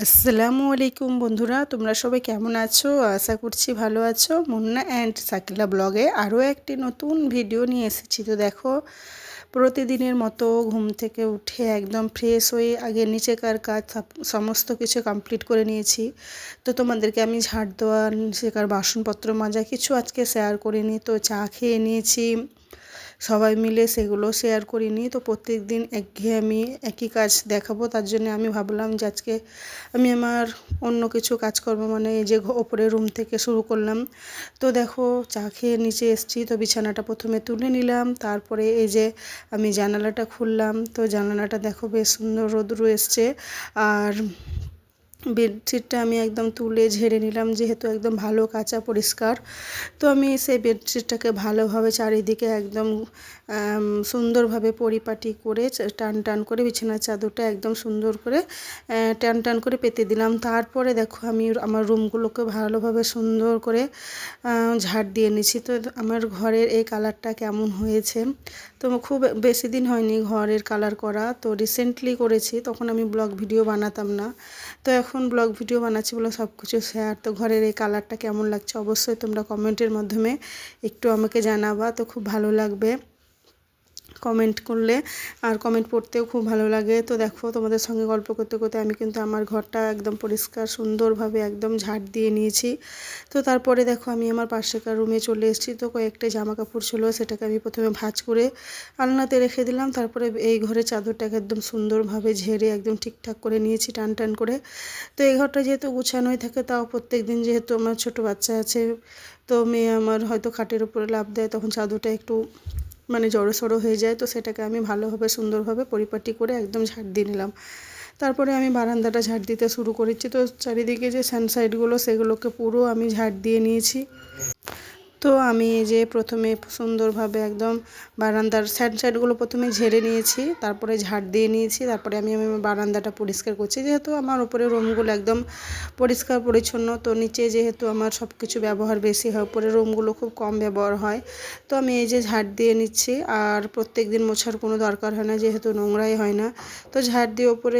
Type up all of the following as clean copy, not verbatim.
আসসালামু আলাইকুম বন্ধুরা, তোমরা সবাই কেমন আছো? আশা করছি ভালো আছো। মুন্না অ্যান্ড সাকিলা ব্লগে আরও একটি নতুন ভিডিও নিয়ে এসেছি। তো দেখো, প্রতিদিনের মতো ঘুম থেকে উঠে একদম ফ্রেশ হয়ে আগে নিচেকার কাজ সমস্ত কিছু কমপ্লিট করে নিয়েছি। তো তোমাদেরকে আমি ঝাড় দেওয়া, নিচেকার বাসনপত্র মাজা কিছু আজকে শেয়ার করিনি। তো চা খেয়ে নিয়েছি সবাই মিলে, সেগুলো শেয়ার করিনি। তো প্রত্যেক দিন একঘেয়েমি একই কাজ দেখাবো, তার জন্য আমি ভাবলাম যে আজকে আমি আমার অন্য কিছু কাজকর্ম, মানে এই যে ওপরের রুম থেকে শুরু করলাম। তো দেখো, চা খেয়ে নিচে এসেছি। তো বিছানাটা প্রথমে তুলে নিলাম, তারপরে এই যে আমি জানালাটা খুললাম। তো জানালাটা দেখো বেশ সুন্দর রোদ্র এসছে। আর বেডশিটটা আমি একদম তুলে ঝেড়ে নিলাম, যেহেতু একদম ভালো কাঁচা পরিষ্কার। তো আমি সেই বেডশিটটাকে ভালোভাবে চারিদিকে একদম সুন্দরভাবে পরিপাটি করে টান টান করে বিছানার চাদরটা একদম সুন্দর করে টান টান করে পেতে দিলাম। তারপরে দেখো, আমি আমার রুমগুলোকে ভালোভাবে সুন্দর করে ঝাড় দিয়ে নিচ্ছি। তো আমার ঘরের এই কালারটা কেমন হয়েছে, তো খুব বেশি দিন হয়নি ঘরের কালার করা, তো রিসেন্টলি করেছি। তখন আমি ব্লগ ভিডিও বানাতাম না, তো এখন ব্লগ ভিডিও বানাচ্ছি বলে সব কিছু শেয়ার। তো ঘরের এই কালারটা কেমন লাগছে অবশ্যই তোমরা কমেন্টের মাধ্যমে একটু আমাকে জানাবা, তো খুব ভালো লাগবে কমেন্ট করলে। আর কমেন্ট পড়তেও খুব ভালো লাগে। তো দেখো, তোমাদের সঙ্গে গল্প করতে করতে আমি কিন্তু আমার ঘরটা একদম পরিষ্কার সুন্দরভাবে একদম ঝাড় দিয়ে নিয়েছি। তো তারপরে দেখো, আমি আমার পাশেকার রুমে চলে এসেছি। তো কয়েকটা জামা কাপড় ছিল, সেটাকে আমি প্রথমে ভাঁজ করে আলনাতে রেখে দিলাম। তারপরে এই ঘরের চাদরটাকে একদম সুন্দরভাবে ঝেড়ে একদম ঠিকঠাক করে নিয়েছি টান টান করে। তো এই ঘরটা যেহেতু গুছানোই থাকে, তাও প্রত্যেক দিন যেহেতু আমার ছোট বাচ্চা আছে, তো মেয়ে আমার হয়তো খাটের উপরে লাফ দেয়, তখন চাদরটা একটু মানে জড়োসড়ো হয়ে যায়। তো সেটাকে আমি ভালোভাবে সুন্দরভাবে পরিপাটি করে একদম ঝাড় দিয়ে নিলাম। তারপরে আমি বারান্দাটা ঝাড় দিতে শুরু করেছি। তো চারিদিকে যে সানসাইডগুলো, সেগুলোকে পুরো আমি ঝাড় দিয়ে নিয়েছি। তো আমি এই যে প্রথমে সুন্দরভাবে একদম বারান্দার সাইডগুলো প্রথমে ঝেড়ে নিয়েছি, তারপরে ঝাড় দিয়ে নিয়েছি। তারপরে আমি আমার বারান্দাটা পরিষ্কার করছি, যেহেতু আমার উপরে রুমগুলো একদম পরিষ্কার পরিচ্ছন্ন। তো নিচে যেহেতু আমার সব কিছু ব্যবহার বেশি হয়, উপরে রুমগুলো খুব কম ব্যবহার হয়। তো আমি এই যে ঝাড় দিয়ে নিচ্ছি। আর প্রত্যেক দিন মোছার কোনো দরকার হয় না, যেহেতু নোংরাই হয় না। তো ঝাড় দিয়ে ওপরে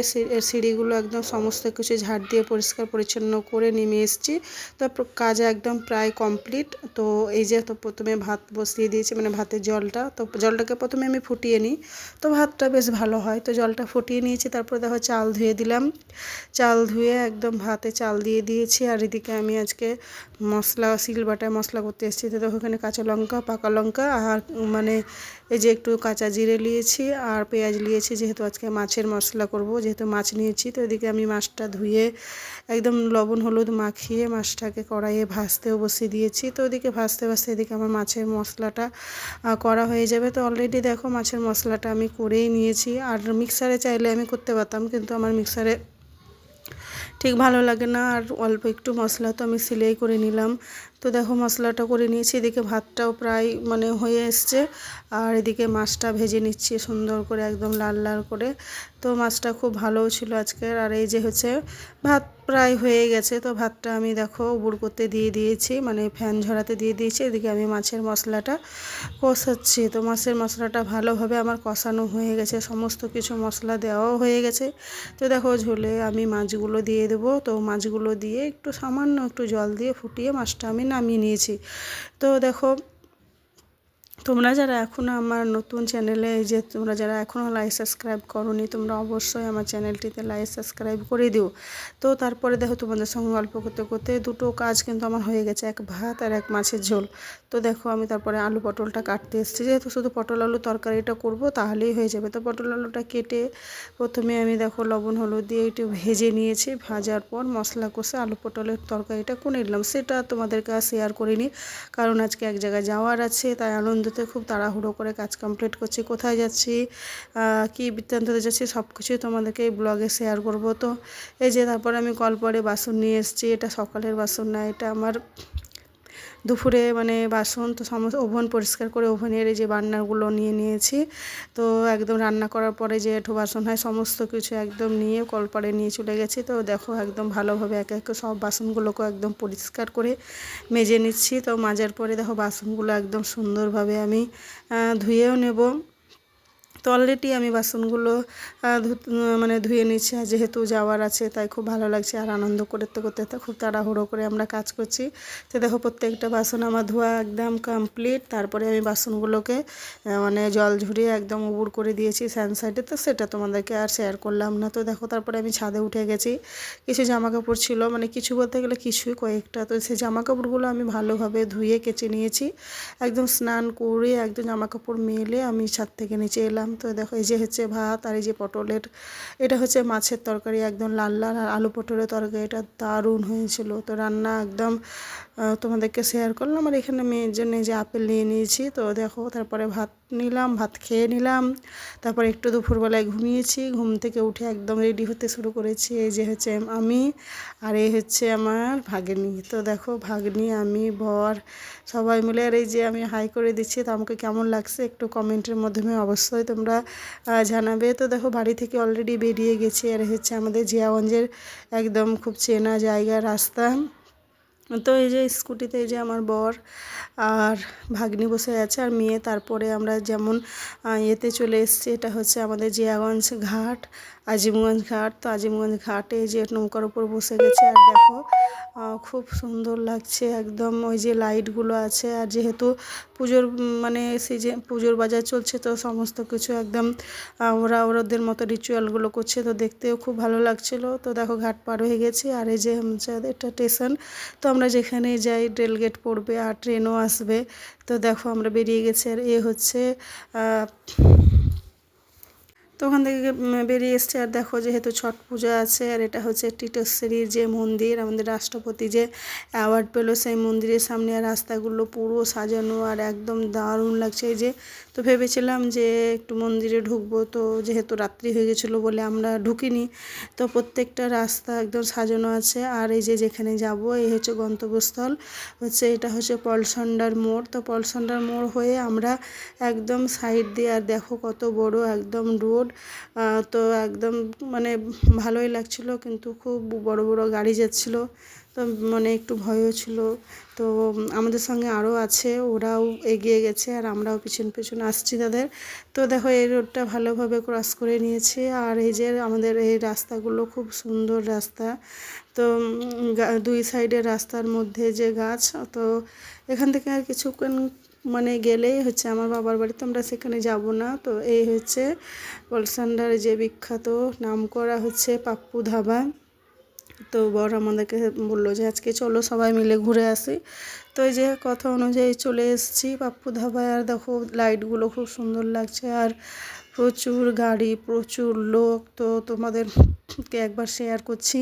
সিঁড়িগুলো একদম সমস্ত কিছু ঝাড় দিয়ে পরিষ্কার পরিচ্ছন্ন করে নেমে এসেছি। তো কাজ একদম প্রায় কমপ্লিট। তো এই যে, তো প্রথমে ভাত বসিয়ে দিয়েছি, মানে ভাতের জলটা, তো জলটাকে প্রথমে আমি ফুটিয়ে নিই, তো ভাতটা বেশ ভালো হয়। তো জলটা ফুটিয়ে নিয়েছি, তারপরে দেখো চাল ধুয়ে দিলাম। চাল ধুয়ে একদম ভাতে চাল দিয়ে দিয়েছি। আর এদিকে আমি আজকে মশলা, শিলবাটায় মশলা করতে এসেছি। তো দেখো, এখানে কাঁচা লঙ্কা, পাকা লঙ্কা, আর মানে এই যে একটু কাঁচা জিরে নিয়েছি, আর পেঁয়াজ নিয়েছি, যেহেতু আজকে মাছের মশলা করব, যেহেতু মাছ নিয়েছি। তো এদিকে আমি মাছটা ধুয়ে একদম লবণ হলুদ মাখিয়ে মাছটাকে কড়াইয়ে ভাজতেও বসিয়ে দিয়েছি। তো ওদিকে ভাজতে ভাজতে এদিকে আমার মাছের মশলাটা করা হয়ে যাবে। তো অলরেডি দেখো, মাছের মশলাটা আমি করেই নিয়েছি। আর মিক্সারে চাইলে আমি করতে পারতাম, কিন্তু আমার মিক্সারে ঠিক ভালো লাগে না। আর অল্প একটু মশলা, তো আমি সিলাই করে নিলাম। তো দেখো, মশলাটা করে নিয়েছি। এদিকে ভাতটাও প্রায় মানে হয়ে এসছে। আর এদিকে মাছটা ভেজে নিচ্ছি সুন্দর করে, একদম লাল লাল করে। তো মাছটা খুব ভালোও ছিল আজকের। আর এই যে হচ্ছে ভাত প্রায় হয়ে গেছে। তো ভাতটা আমি দেখো উবুড় করতে দিয়ে দিয়েছি, মানে ফ্যান ঝরাতে দিয়ে দিয়েছি। এদিকে আমি মাছের মশলাটা কষাচ্ছি। তো মাছের মশলাটা ভালোভাবে আমার কষানো হয়ে গেছে, সমস্ত কিছু মশলা দেওয়াও হয়ে গেছে। তো দেখো, ঝোলে আমি মাছগুলো দিয়ে দেবো। তো মাছগুলো দিয়ে একটু সামান্য একটু জল দিয়ে ফুটিয়ে মাছটা আমি নামিয়ে নিয়েছি। তো দেখো, তোমরা যারা এখনও আমার নতুন চ্যানেলে, এই যে তোমরা যারা এখনও লাইক সাবস্ক্রাইব করোনি, তোমরা অবশ্যই আমার চ্যানেলটিতে লাইক সাবস্ক্রাইব করে দিও। তো তারপরে দেখো, তোমাদের সঙ্গে গল্প করতে করতে দুটো কাজ কিন্তু আমার হয়ে গেছে, এক ভাত আর এক মাছের ঝোল। তো দেখো, আমি তারপরে আলু পটলটা কাটতে এসেছি, যেহেতু শুধু পটল আলু তরকারিটা করব, তাহলেই হয়ে যাবে। তো পটল আলুটা কেটে প্রথমে আমি দেখো লবণ হলুদ দিয়ে একটু ভেজে নিয়েছি। ভাজার পর মশলা কষে আলু পটলের তরকারিটা করে নিলাম। সেটা তোমাদেরকে আর শেয়ার করিনি, কারণ আজকে এক জায়গায় যাওয়ার আছে, তাই আনন্দতে খুব তাড়াহুড়ো করে কাজ কমপ্লিট করছি। কোথায় যাচ্ছি, কী বৃত্তান্ততে যাচ্ছি, সব কিছুই তোমাদেরকে এই ব্লগে শেয়ার করব। তো এই যে তারপরে আমি কলপরে বাসন নিয়ে এসেছি। এটা সকালের বাসন না, এটা আমার দুপুরে মানে বাসন। তো সমস্ত ওভেন পরিষ্কার করে ওভেনের এই যে বান্নারগুলো নিয়ে নিয়েছি। তো একদম রান্না করার পরে যে এঁঠো বাসন হয়, সমস্ত কিছু একদম নিয়ে কলপাড়ে নিয়ে চলে গেছি। তো দেখো, একদম ভালোভাবে একে একে সব বাসনগুলোকে একদম পরিষ্কার করে মেজে নিচ্ছি। তো মাজার পরে দেখো, বাসনগুলো একদম সুন্দরভাবে আমি ধুয়েও নেব। তো অলরেডি আমি বাসনগুলো মানে ধুয়ে নিচ্ছি, আর যেহেতু যাওয়ার আছে তাই খুব ভালো লাগছে। আর আনন্দ করতে করতে তো খুব তাড়াহুড়ো করে আমরা কাজ করছি। তো দেখো প্রত্যেকটা বাসন আমার ধোয়া একদম কমপ্লিট। তারপরে আমি বাসনগুলোকে মানে জল ঝরিয়ে একদম উবুড় করে দিয়েছি স্যান সাইডে। তো সেটা তোমাদেরকে আর শেয়ার করলাম না। তো দেখো তারপরে আমি ছাদে উঠে গেছি। কিছু জামা কাপড় ছিল, মানে কিছু বলতে গেলে কিছুই কয়েকটা। তো সেই জামা কাপড়গুলো আমি ভালোভাবে ধুয়ে কেচে নিয়েছি। একদম স্নান করে একদম জামা কাপড় মেলে আমি ছাদ থেকে নিচে এলাম। তো দেখো এই যে হচ্ছে ভাত, আর এই যে পটলের, এটা হচ্ছে মাছের তরকারি, একদম লাল লাল। আর আলু পটলের তরকারি, এটা দারুণ হয়েছিল। তো রান্না একদম তোমাদেরকে শেয়ার করলাম। আর এখানে মেয়ের জন্য যে আপেল নিয়ে নিয়েছি। তো দেখো তারপরে ভাত নিলাম, ভাত খেয়ে নিলাম। তারপর একটু দুপুরবেলায় ঘুমিয়েছি, ঘুম থেকে উঠে একদম রেডি হতে শুরু করেছি। এই যে হচ্ছে আমি, আর এই হচ্ছে আমার ভাগ্নি। তো দেখো ভাগ্নি, আমি, বর সবাই মিলে। আর এই যে আমি হাই করে দিচ্ছি। তো আমাকে কেমন লাগছে একটু কমেন্টের মাধ্যমে অবশ্যই তোমরা জানাবে। তো দেখো বাড়ি থেকে অলরেডি বেরিয়ে গেছি। আর হচ্ছে আমাদের জিয়াগঞ্জের একদম খুব চেনা জায়গা, রাস্তা। তো এই যে স্কুটিতে এই যে আমার বর আর ভাগ্নি বসে আছে, আর মেয়ে। তারপরে আমরা যেমন ইয়েতে চলে এসেছি, এটা হচ্ছে আমাদের জিয়াগঞ্জ ঘাট, আজিমগঞ্জ ঘাট। তো আজিমগঞ্জ ঘাটে যে নৌকার উপর বসে গেছে। আর দেখো খুব সুন্দর লাগছে একদম, ওই যে লাইটগুলো আছে। আর যেহেতু পুজোর মানে সিজন, পুজোর বাজার চলছে, তো সমস্ত কিছু একদম ওদের মতো রিচুয়ালগুলো করছে। তো দেখতেও খুব ভালো লাগছিলো। তো দেখো ঘাট পার হয়ে গেছি। আর এই যে এটা স্টেশন। তো আমরা যেখানে যাই রেলগেট পড়বে আর ট্রেনও আসবে। তো দেখো আমরা বেরিয়ে গেছি। আর এ হচ্ছে তো ওখান থেকে বেরিয়ে এসছে। আর দেখো যেহেতু ছট পূজা আছে, আর এটা হচ্ছে টিটশ্বরীর যে মন্দির, আমাদের রাষ্ট্রপতি যে অ্যাওয়ার্ড পেলো সেই মন্দিরের সামনে। আর রাস্তাগুলো পুরো সাজানো আর একদম দারুণ লাগছে। এই যে তো ভেবেছিলাম যে একটু মন্দিরে ঢুকবো, তো যেহেতু রাত্রি হয়ে গেছিলো বলে আমরা ঢুকিনি। তো প্রত্যেকটা রাস্তা একদম সাজানো আছে। আর এই যে যেখানে যাব, এই হচ্ছে গন্তব্যস্থল, হচ্ছে এটা হচ্ছে পলসন্ডার মোড়। তো পলসন্ডার মোড় হয়ে আমরা একদম সাইড দিয়ে, আর দেখো কত বড় একদম রোড। তো একদম মানে ভালোই লাগছিল, কিন্তু খুব বড় বড় গাড়ি যাচ্ছিলো। তো মানে একটু ভয়ও ছিল। তো আমাদের সঙ্গে আরও আছে, ওরাও এগিয়ে গেছে আর আমরাও পিছন পিছন আসছি তাদের। তো দেখো এই রোডটা ভালোভাবে ক্রস করে নিয়েছি। আর এই যে আমাদের এই রাস্তাগুলো খুব সুন্দর রাস্তা। তো দুই সাইডের রাস্তার মধ্যে যে গাছ। তো এখান থেকে আর কিছুক্ষণ মানে গেলেই হচ্ছে আমার বাবার বাড়ি। তো আমরা সেখানে যাব না। তো এই হচ্ছে পলসান্ডার যে বিখ্যাত নাম করা হচ্ছে পাপ্পু ধাবা। তো বর আমাদেরকে বললো যে আজকে চলো সবাই মিলে ঘুরে আসি। তো এই যে কথা অনুযায়ী চলে এসেছি পাপ্পু ধাবায়। আর দেখো লাইটগুলো খুব সুন্দর লাগছে, আর প্রচুর গাড়ি, প্রচুর লোক। তো তোমাদেরকে একবার শেয়ার করছি।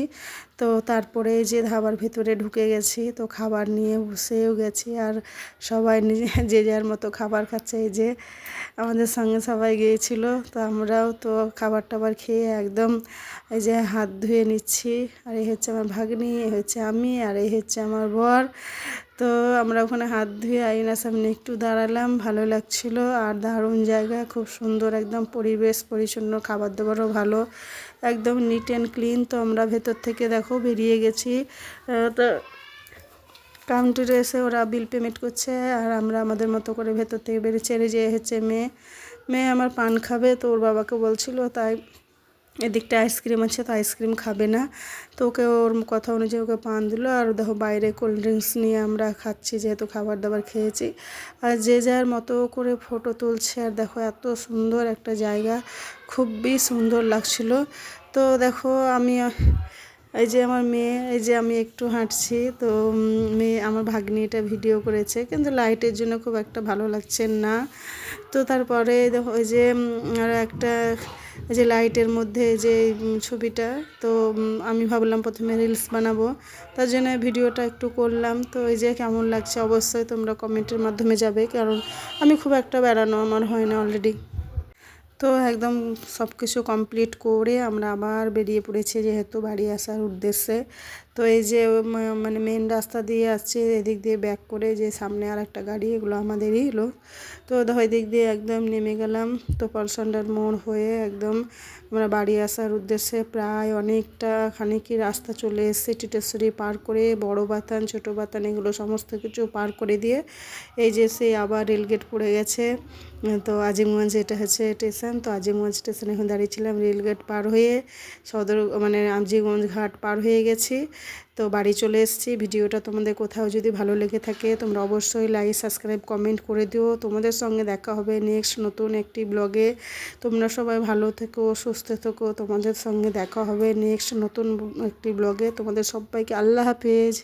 তো তারপরে যে ধাবার ভেতরে ঢুকে গেছি, তো খাবার নিয়ে বসেও গেছি। আর সবাই যে যার মতো খাবার খাচ্ছে। এই যে আমাদের সঙ্গে সবাই গিয়েছিলো। তো আমরাও তো খাবার টাবার খেয়ে একদম এই যে হাত ধুয়ে নিচ্ছি। আর এই হচ্ছে আমার ভাগ্নি, এই হচ্ছে আমি, আর এই হচ্ছে আমার বর। তো আমরা ওখানে হাত ধুয়ে আয়নার সামনে একটু দাঁড়ালাম, ভালো লাগছিল। আর দারুণ জায়গা, খুব সুন্দর একদম পরিবেশ পরিচ্ছন্ন, খাবার দাবারও ভালো, একদম নিট অ্যান্ড ক্লিন। তো আমরা ভেতর থেকে দেখো বেরিয়ে গেছি। তো কাউন্টারে এসে ওরা বিল পেমেন্ট করছে, আর আমরা আমাদের মতো করে ভেতর থেকে বেরিয়েছি। আর যে হচ্ছে মেয়ে আমার পান খাবে, তো ওর বাবাকে বলছিল, তাই এদিকটা আইসক্রিম আছে, তো আইসক্রিম খাবে না। তো ওকে ওর কথা অনুযায়ী ওকে পান দিল। আর দেখো বাইরে কোল্ড ড্রিঙ্কস নিয়ে আমরা খাচ্ছি, যেহেতু খাবার দাবার খেয়েছি। আর যে যার মতো করে ফটো তুলছে। আর দেখো এত সুন্দর একটা জায়গা, খুবই সুন্দর লাগছিল। তো দেখো আমি এই যে আমার মেয়ে, এই যে আমি একটু হাঁটছি। তো মেয়ে আমার ভাগ্নি এটা ভিডিও করেছে, কিন্তু লাইটের জন্য খুব একটা ভালো লাগছে না। তো তারপরে দেখো ওই যে আর একটা যে লাইটের মধ্যে যে ছবিটা। তো আমি ভাবলাম প্রথমে রিলস বানাবো, তার জন্য ভিডিওটা একটু করলাম। তো এই যে কেমন লাগছে অবশ্যই তোমরা কমেন্টের মাধ্যমে যাবে, কারণ আমি খুব একটা বেড়ানো আমার হয় না অলরেডি। তো একদম সব কিছু কমপ্লিট করে আমরা আবার বেরিয়ে পড়েছি, যেহেতু বাড়ি আসার উদ্দেশ্যে। তো এই যে মানে মেন রাস্তা দিয়ে আসছে, এদিক দিয়ে ব্যাক করে যে সামনে আর একটা গাড়ি, এগুলো আমাদেরই এলো। তো দেখো এদিক দিয়ে একদম নেমে গেলাম। তো পলসন্ডার মোড় হয়ে একদম আমরা বাড়ি আসার উদ্দেশ্যে প্রায় অনেকটা খানিকই রাস্তা চলে এসেছে। টিটেশ্বরী পার করে বড় বাতান ছোটো বাতান এগুলো সমস্ত কিছু পার করে দিয়ে এই যে সে আবার রেলগেট পড়ে গেছে। তো আজিমগঞ্জ এটা হচ্ছে স্টেশন। তো আজিমগঞ্জ স্টেশনে এখন দাঁড়িয়েছিলাম, রেলগেট পার হয়ে সদর মানে আজিমগঞ্জ ঘাট পার হয়ে গেছি। তো বাড়ি চলে এসেছি। ভিডিওটা তোমাদের কোথাও যদি ভালো লেগে থাকে তোমরা অবশ্যই লাইক সাবস্ক্রাইব কমেন্ট করে দিও। তোমাদের সঙ্গে দেখা হবে নেক্সট নতুন একটি ব্লগে। তোমরা সবাই ভালো থেকো, সুস্থ থেকো। তোমাদের সঙ্গে দেখা হবে নেক্সট নতুন একটি ব্লগে। তোমাদের সবাইকে আল্লাহ হাফেজ।